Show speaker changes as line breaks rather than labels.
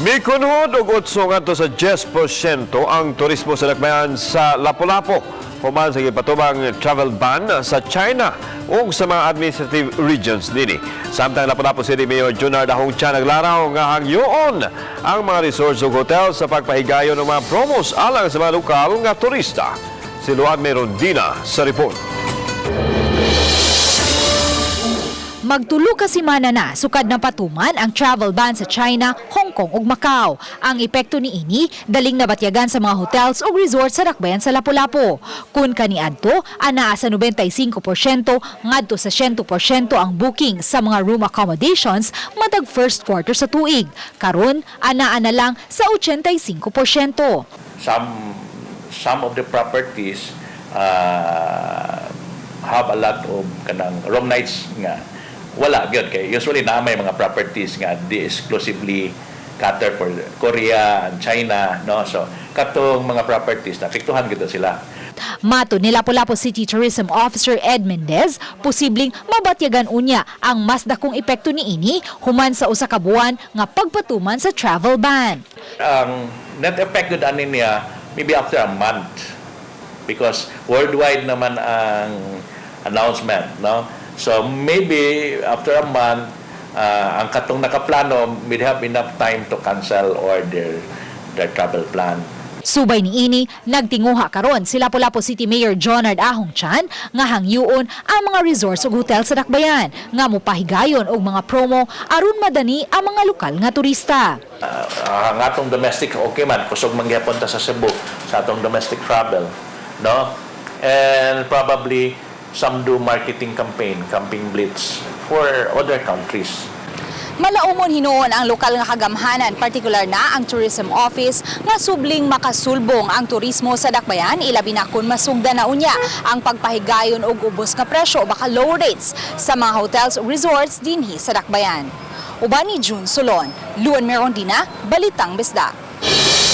Mikunhod og 8 ngadto sa 10% ang turismo sa dakbayan sa Lapu-Lapu human sa gipatubang travel ban sa China ug sa mga administrative regions dinhi. Samtang Lapu-Lapu City Mayor Junard Ahong-Chan naglaraw nga hangyoon ang mga resorts ug hotel sa pagpahigayon ng mga promos alang sa mga lokal nga turista. Si Luan Merondina sa report.
Magtulo ka semana na sukad na patuman ang travel ban sa China, Hong Kong ug Macau. Ang epekto niini daling nabatyagan sa mga hotels ug resorts sa dakbayan sa Lapu-Lapu. Kun kaniadto anaa sa 95% ngadto sa 100% ang booking sa mga room accommodations matag first quarter sa tuig. Karon anaa na lang sa 85%.
Some of the properties have a lot of kanang room nights nga wala gyud kay usually na may mga properties nga di exclusively cater for Korea and China, no, so katong mga properties napiktuhan gid sila.
Mato ni Lapu-Lapu City Tourism Officer Ed Mendez, posibleng mabatyagan unya ang mas dakong epekto niini human sa usa ka buwan nga pagpatuman sa travel ban.
Ang net effect gud ani niya maybe after a month because worldwide naman ang announcement, no. So maybe after a month, ang katong nakaplano will have enough time to cancel or their travel plan.
Subay niini, nagtinguha karon si Lapu-Lapu City Mayor Junard Ahong-Chan nga hangyoon ang mga resorts ug hotel sa dakbayan nga mopahigayon og mga promo aron madani ang mga lokal nga turista.
Ang atong domestic okay man kusog mangyapon ta sa Cebu sa atong domestic travel, no? And probably some do marketing campaign, camping blitz for other countries.
Malaumon hinuon ang lokal nga kagamhanan, partikular na ang Tourism Office nga subling makasulbong ang turismo sa dakbayan ilabi na kun masugdan na unya ang pagpahigayon og ubos nga presyo o baka low rates sa mga hotels ug resorts dinhi sa dakbayan. Uban ni June Solon, Luan Merondina, Balitang Bisda.